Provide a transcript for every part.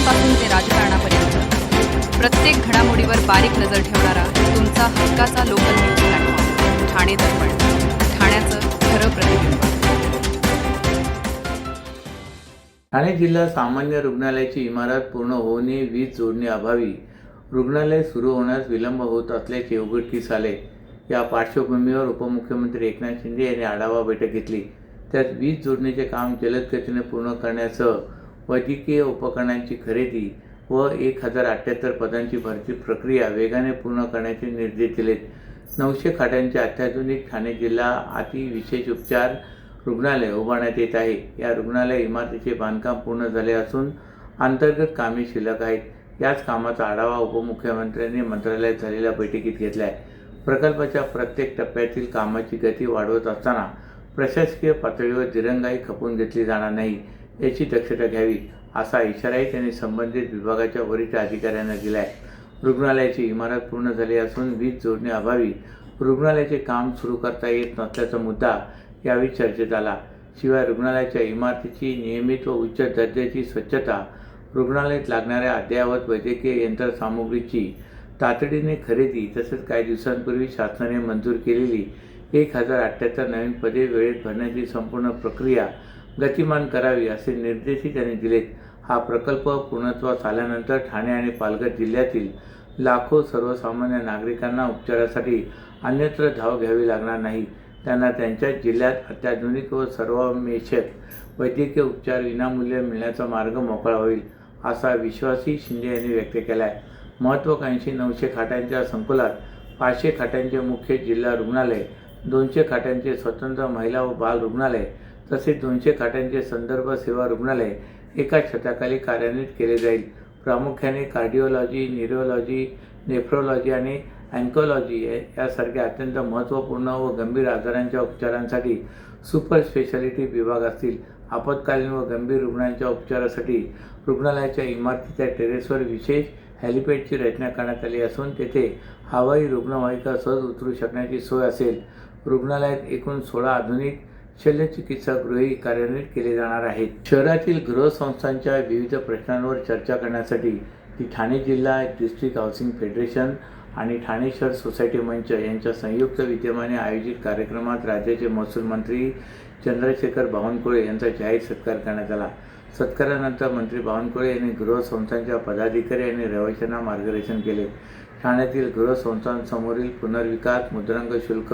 राजकारणापासून ते राजकारणापर्यंत प्रत्येक घडामोडीवर बारीक नजर ठेवणारा तुमचा हक्काचा लोकल न्यूज प्लॅटफॉर्म ठाणे दर्पण, ठाण्याचं खरं प्रतिबिंब. ठाणे जिल्हा सामान्य रुग्णालयाची इमारत पूर्ण होऊनही वीज जोडणी अभावी रुग्णालय सुरू होण्यास विलंब होत असल्याचे उघडकीस आले. या पार्श्वभूमीवर उपमुख्यमंत्री एकनाथ शिंदे यांनी आढावा बैठक घेतली. त्यात वीज जोडणीचे काम जलद गतीने पूर्ण करण्यासह वैद्यकीय उपकरणांची खरेदी व 1078 पदांची भरती प्रक्रिया वेगाने पूर्ण करण्याचे निर्देश दिलेत. 900 खाटांचे अत्याधुनिक ठाणे जिल्हा अतिविशेष उपचार रुग्णालय उभारण्यात येत आहे. या रुग्णालय इमारतीचे बांधकाम पूर्ण झाले असून अंतर्गत कामे शिल्लक आहेत. याच कामाचा आढावा उपमुख्यमंत्र्यांनी मंत्रालयात झालेल्या बैठकीत घेतला आहे. प्रकल्पाच्या प्रत्येक टप्प्यातील कामाची गती वाढवत असताना प्रशासकीय पातळीवर दिरंगाई खपवून घेतली जाणार नाही याची दक्षता घ्यावी, असा इशाराही त्यांनी संबंधित विभागाच्या वरिष्ठ अधिकाऱ्यांना दिला आहे. रुग्णालयाची इमारत पूर्ण झाली असून वीज जोडणी अभावी रुग्णालयाचे काम सुरू करता येत नसल्याचा मुद्दा यावेळी चर्चेत आला. शिवाय रुग्णालयाच्या इमारतीची नियमित व उच्च दर्जाची स्वच्छता, रुग्णालयात लागणाऱ्या अद्ययावत वैद्यकीय यंत्रसामुग्रीची तातडीने खरेदी तसेच काही दिवसांपूर्वी शासनाने मंजूर केलेली 1078 नवीन पदे वेळेत भरण्याची संपूर्ण प्रक्रिया गतिमान करावी असे निर्देशही त्यांनी दिलेत. हा प्रकल्प पूर्णत्वास आल्यानंतर ठाणे आणि पालघर जिल्ह्यातील लाखो सर्वसामान्य नागरिकांना उपचारासाठी अन्यत्र धाव घ्यावी लागणार नाही. त्यांना त्यांच्याच जिल्ह्यात अत्याधुनिक व सर्वसमावेशक वैद्यकीय उपचार विनामूल्य मिळण्याचा मार्ग मोकळा होईल, असा विश्वासही शिंदे यांनी व्यक्त केला आहे. महत्त्वाकांक्षी 900 खाटांच्या संकुलात 500 खाटांचे मुख्य जिल्हा रुग्णालय, 200 खाटांचे स्वतंत्र महिला व बाल रुग्णालय तसेच 200 खाटांचे संदर्भ सेवा रुग्णालय एका छताखाली कार्यान्वित केले जाईल. प्रामुख्याने कार्डिओलॉजी, न्यूरोलॉजी, नेफ्रोलॉजी आणि ऑन्कोलॉजी यासारख्या अत्यंत महत्त्वपूर्ण व गंभीर आजारांच्या उपचारांसाठी सुपर स्पेशालिटी विभाग असतील. आपत्कालीन व गंभीर रुग्णांच्या उपचारासाठी रुग्णालयाच्या इमारतीच्या टेरेसवर विशेष हेलिपॅडची रचना करण्यात आली असून तेथे हवाई रुग्णवाहिका सहज उतरू शकण्याची सोय असेल. रुग्णालयात एकूण 16 आधुनिक शल्यचिकित्सागृहही कार्यान्वित केले जाणार आहेत. शहरातील गृहसंस्थांच्या विविध प्रश्नांवर चर्चा करण्यासाठी ठाणे जिल्हा डिस्ट्रिक्ट हाऊसिंग फेडरेशन आणि ठाणे शहर सोसायटी मंच यांच्या संयुक्त विद्यमाने आयोजित कार्यक्रमात राज्याचे महसूल मंत्री चंद्रशेखर बावनकुळे यांचा जाहीर सत्कार करण्यात आला. सत्कारानंतर मंत्री बावनकुळे यांनी गृहसंस्थांच्या पदाधिकारी आणि रहिवाशांना मार्गदर्शन केले. ठाण्यातील गृहसंस्थांसमोरील पुनर्विकास, मुद्रांक शुल्क,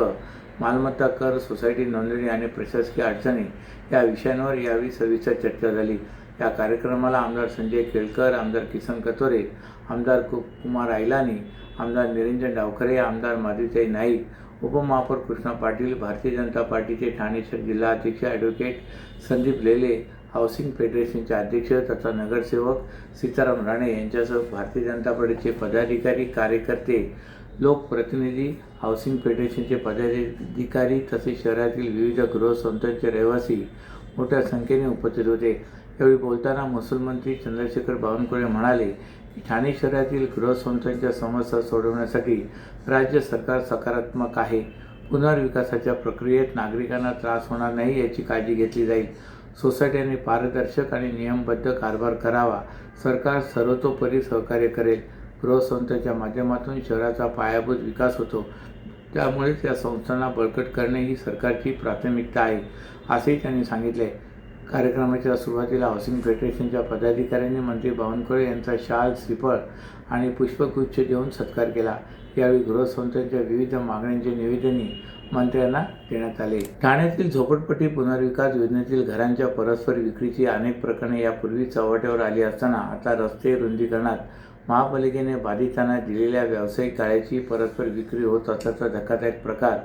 मालमत्ता कर, सोसायटी नोंदणी आणि प्रशासकीय अडचणी या विषयांवर यावेळी सविस्तर चर्चा झाली. या कार्यक्रमाला आमदार संजय केळकर, आमदार किसन कतोरे, आमदार कुमार आयलानी, आमदार निरंजन डावखरे, आमदार माधुरीताई नाईक, उपमहापौर कृष्णा पाटील, भारतीय जनता पार्टीचे ठाणे शहर जिल्हा अध्यक्ष ॲडव्होकेट संदीप लेले, हाऊसिंग फेडरेशनचे अध्यक्ष तथा नगरसेवक सीताराम राणे यांच्यासह भारतीय जनता पार्टीचे पदाधिकारी, कार्यकर्ते, लोकप्रतिनिधी, हाऊसिंग फेडरेशनचे पदाधिकारी तसेच शहरातील विविध गृहसंस्थांचे रहिवासी मोठ्या संख्येने उपस्थित होते. यावेळी बोलताना महसूल मंत्री चंद्रशेखर बावनकुळे म्हणाले की ठाणे शहरातील गृहसंस्थांच्या समस्या सोडवण्यासाठी राज्य सरकार सकारात्मक आहे. पुनर्विकासाच्या प्रक्रियेत नागरिकांना त्रास होणार नाही याची काळजी घेतली जाईल. सोसायट्यांनी पारदर्शक आणि नियमबद्ध कारभार करावा. सरकार सर्वतोपरी सहकार्य करेल. गृहसंस्थांच्या माध्यमातून शहराचा पायाभूत विकास होतो, त्यामुळेच या संस्थांना बळकट करणे ही सरकारची प्राथमिकता आहे, असेही त्यांनी सांगितले. कार्यक्रमाच्या सुरुवातीला हाऊसिंग फेडरेशनच्या पदाधिकाऱ्यांनी मंत्री बावनकुळे यांचा शाल, श्रीफळ आणि पुष्पगुच्छ देऊन सत्कार केला. यावेळी गृहसंस्थांच्या विविध मागण्यांचे निवेदनही मंत्र्यांना देण्यात आले. ठाण्यातील झोपडपट्टी पुनर्विकास योजनेतील घरांच्या परस्पर विक्रीची अनेक प्रकरणे यापूर्वी चव्हाट्यावर आली असताना आता रस्ते रुंदीकरणात महापालिकेने बाधितांना दिलेल्या व्यावसायिक गाळ्याची परस्पर विक्री होत असल्याचा धक्कादायक प्रकार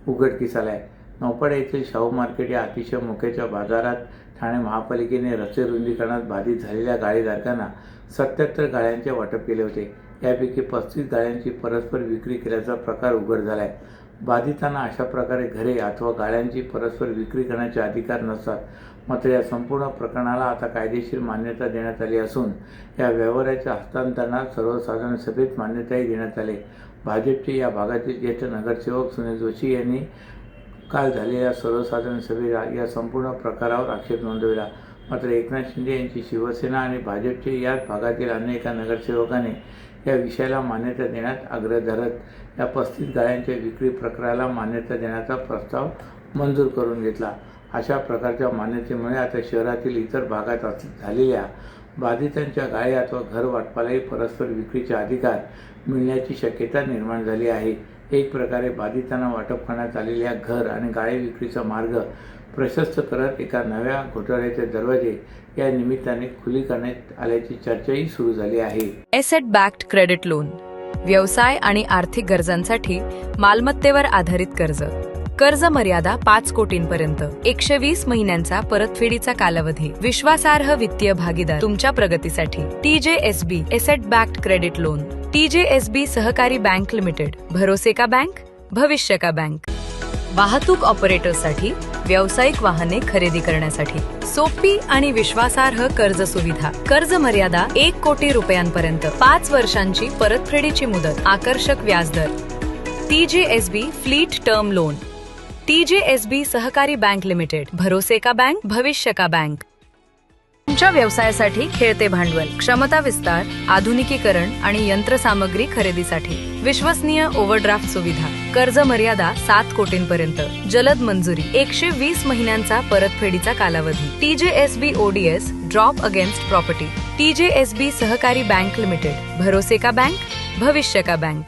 उघडकीस आला आहे. नौपाडा येथील शाहू मार्केट या अतिशय मोक्याच्या बाजारात ठाणे महापालिकेने रस्ते रुंदीकरणात बाधित झालेल्या गाळेधारकांना 77 गाळ्यांचे वाटप केले होते. यापैकी 35 गाळ्यांची परस्पर विक्री केल्याचा प्रकार उघड झाला आहे. बाधितांना अशा प्रकारे घरे अथवा गाळ्यांची परस्पर विक्री करण्याचे अधिकार नसतात. मात्र या संपूर्ण प्रकरणाला आता कायदेशीर मान्यता देण्यात आली असून या व्यवहाराच्या हस्तांतरणात सर्वसाधारण सभेत मान्यताही देण्यात आली. भाजपचे या भागातील ज्येष्ठ नगरसेवक सुनील जोशी यांनी काल झालेल्या सर्वसाधारण सभेत या संपूर्ण प्रकारावर आक्षेप नोंदविला. मात्र एकनाथ शिंदे यांची शिवसेना आणि भाजपचे याच भागातील अन्य एका नगरसेवकाने या विषयाला मान्यता देण्यात आग्रह धरत या 35 गाळ्यांच्या विक्री प्रकाराला मान्यता देण्याचा प्रस्ताव मंजूर करून घेतला. अशा प्रकारच्या मान्यतेमुळे आता शहरातील इतर भागात झालेल्या बाधितांच्या गाळ्या अथवा घर वाटपालाही परस्पर विक्रीचे अधिकार मिळण्याची शक्यता निर्माण झाली आहे. एक प्रकारे बाधितांना वाटप करण्यात आलेल्या घर आणि गाळे विक्रीचा मार्ग प्रशस्त करत एका नव्या घोटाळ्याचे दरवाजे या निमित्ताने खुली करण्यात आल्याची चर्चाही सुरू झाली आहे. एसेट बॅक्ड क्रेडिट लोन, व्यवसाय आणि आर्थिक गरजांसाठी मालमत्तेवर आधारित कर्ज. कर्ज मर्यादा 5 कोटींपर्यंत, 120 महिन्यांचा परतफेडीचा कालावधी, विश्वासार्ह वित्तीय भागीदार तुमच्या प्रगतीसाठी. TJSB asset backed credit loan. TJSB सहकारी बँक लिमिटेड, भरोसे का बँक, भविष्य का बँक. वाहतूक ऑपरेटर्ससाठी व्यावसायिक वाहने खरेदी करण्यासाठी सोपी आणि विश्वासार्ह कर्ज सुविधा. कर्ज मर्यादा 1 कोटी रुपयांपर्यंत, 5 वर्षांची परतफेडीची मुदत, आकर्षक व्याजदर. TJSB fleet term loan. TJSB सहकारी बँक लिमिटेड, भरोसे का बँक, भविष्य का बँक. तुमच्या व्यवसायासाठी खेळते भांडवल, क्षमता विस्तार, आधुनिकीकरण आणि यंत्रसामग्री खरेदीसाठी विश्वसनीय ओव्हरड्राफ्ट सुविधा. कर्ज मर्यादा 7 कोटींपर्यंत, जलद मंजुरी, 120 महिन्यांचा परतफेडीचा कालावधी. TJSB ODS drop against property. TJSB सहकारी बँक लिमिटेड, भरोसे का बँक, भविष्य का बँक.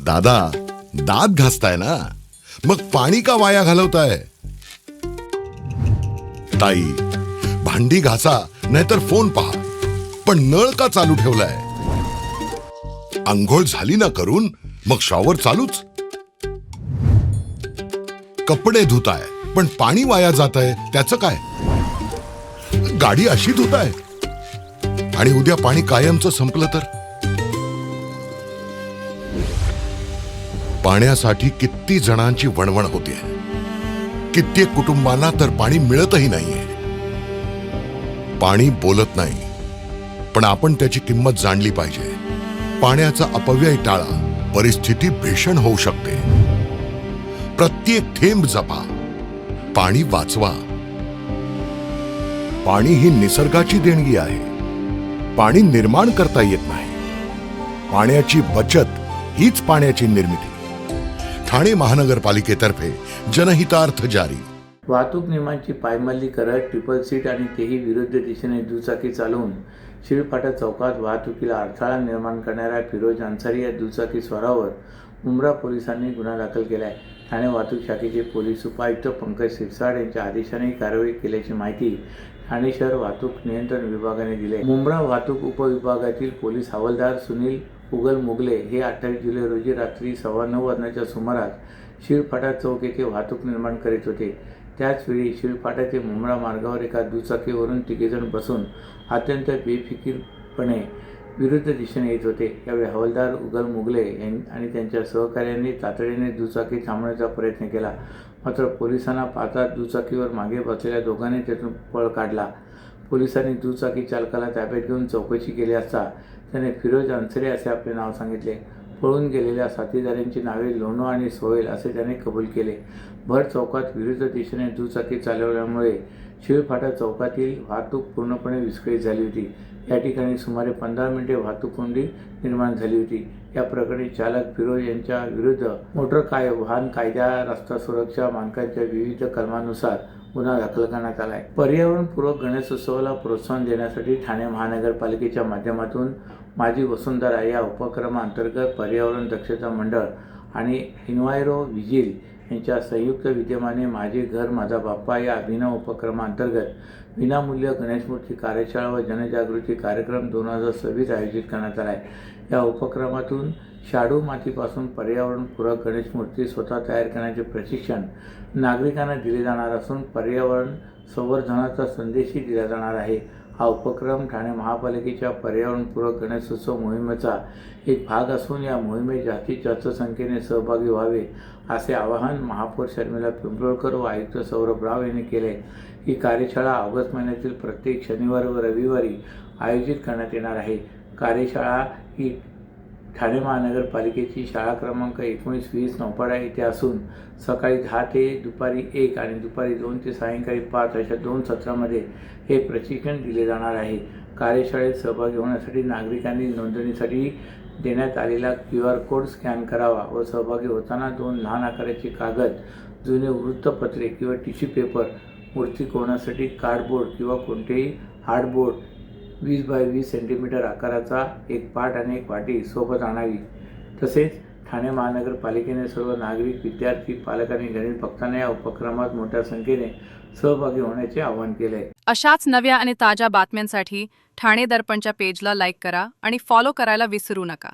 दादा, दात घासताय ना, मग पाणी का वाया घालवताय? ताई, भांडी घासा नाहीतर फोन पहा, पण नळ का चालू ठेवलाय? अंघोळ झाली ना करून, मग शॉवर चालूच. कपडे धुताय पण पाणी वाया जातंय, त्याचं काय? गाडी अशी धुताय आणि उद्या पाणी कायमचं संपलं तर? पाण्यासाठी किती जणांची वणवण होते. कित्येक कुटुंबांना तर पाणी मिळतही नाहीये. पाणी बोलत नाही, पण आपण त्याची किंमत जाणली पाहिजे. पाण्याचा अपव्यय टाळा, परिस्थिती भीषण होऊ शकते. प्रत्येक थेंब जपा, पाणी वाचवा. पाणी ही निसर्गाची देणगी आहे. पाणी निर्माण करता येत नाही. पाण्याची बचत हीच पाण्याची निर्मिती. ठाणे महानगरपालिकेतर्फे जनहितार्थ जारी. वाहतूक नियमांची पायमल्ली करत ट्रिपल सीट आणि तेही विरुद्ध दिशेने दुचाकी चालवून शिळफाटा चौकात वाहतुकीला अडथळा निर्माण करणाऱ्या फिरोज अन्सारी या दुचाकी स्वारावर मुंब्रा पोलिसांनी गुन्हा दाखल केला आहे. ठाणे वाहतूक शाखेचे पोलीस उपायुक्त पंकज शिरसाट यांच्या आदेशाने ही कारवाई केल्याची माहिती ठाणे शहर वाहतूक नियंत्रण विभागाने दिली आहे. मुंब्रा वाहतूक उपविभागातील पोलीस हवालदार सुनील उगल मुगले हे 28 जुलै रोजी रात्री 9:15 वाजण्याच्या सुमारास शिळफाटा चौक येथे वाहतूक निर्माण करीत होते. त्याचवेळी शिळफाटा ते मुंब्रा मार्गावर एका दुचाकीवरून तिघेजण बसून अत्यंत बेफिकीरपणे विरुद्ध दिशेने येत होते. यावेळी हवालदार उगल मुगले आणि त्यांच्या सहकाऱ्यांनी तातडीने दुचाकी थांबवण्याचा प्रयत्न केला. मात्र पोलिसांना पाहता दुचाकीवर मागे बसलेल्या दोघांनी त्यातून पळ काढला. पोलिसांनी दुचाकी चालकाला ताब्यात घेऊन चौकशी केली असता त्याने फिरोज अन्सारी असे आपले नाव सांगितले. पळून गेलेल्या साथीदारांची नावे लोणो आणि सोहेल असे त्याने कबूल केले. भर चौकात विरुद्ध दिशेने दुचाकी चालवल्यामुळे शिळफाटा चौकातील वाहतूक पूर्णपणे विस्कळीत झाली होती. या ठिकाणी सुमारे 15 मिनिटे वाहतूक कोंडी निर्माण झाली होती. या प्रकरणी चालक फिरोज यांच्या विरुद्ध मोटर वाहन कायदा, रस्ता सुरक्षा मानकांच्या विविध कलमांनुसार गुन्हा दाखल करण्यात आला आहे. पर्यावरणपूरक गणेशोत्सवाला प्रोत्साहन देण्यासाठी ठाणे महानगरपालिकेच्या माध्यमातून माझी वसुंधरा या उपक्रमाअंतर्गत पर्यावरण दक्षता मंडळ आणि इन्व्हायरो व्हिजिल यांच्या संयुक्त विद्यमाने माझे घर माझा बाप्पा या अभिनव उपक्रमाअंतर्गत विनामूल्य गणेशमूर्ती कार्यशाळा व जनजागृती कार्यक्रम 2026 आयोजित करण्यात आला आहे. या उपक्रमातून शाडू मातीपासून पर्यावरणपूरक गणेशमूर्ती स्वतः तयार करण्याचे प्रशिक्षण नागरिकांना दिले जाणार असून पर्यावरण संवर्धनाचा संदेशही दिला जाणार आहे. हा उपक्रम ठाणे महापालिकेच्या पर्यावरणपूरक गणेशोत्सव मोहिमेचा एक भाग असून या मोहिमेत जास्तीत जास्त संख्येने सहभागी व्हावे असे आवाहन महापौर शर्मिला पिंपळकर व आयुक्त सौरभ राव यांनी केले. ही कार्यशाळा ऑगस्ट महिन्यातील प्रत्येक शनिवार व रविवारी आयोजित करण्यात येणार आहे. कार्यशाळा ही ठाणे महानगरपालिकेची शाळा क्रमांक 19-20 नौपाडा येथे असून सकाळी 10 ते दुपारी 1 आणि दुपारी 2 ते सायंकाळी 5 अशा 2 सत्रामध्ये हे प्रशिक्षण दिले जाणार आहे. कार्यशाळेत सहभागी होण्यासाठी नागरिकांनी नोंदणीसाठी देण्यात आलेला QR कोड स्कॅन करावा व सहभागी होताना 2 लहान आकाराचे कागद, जुने वृत्तपत्रे किंवा टिश्यू पेपर, मूर्ती कोरण्यासाठी कार्डबोर्ड किंवा कोणतेही हार्डबोर्ड 20 बाय 20 सेंटीमीटर आकाराचा एक पाट आणि एक वाटी सोबत आणावी. तसेच ठाणे महानगरपालिकेने सर्व नागरिक, विद्यार्थी, पालक आणि गणित भक्तांना या उपक्रमात मोठ्या संख्येने सहभागी होण्याचे आवाहन केले आहे. अशाच नव्या आणि ताज्या बातम्यांसाठी ठाणे दर्पणच्या पेजला लाईक करा आणि फॉलो करायला विसरू नका.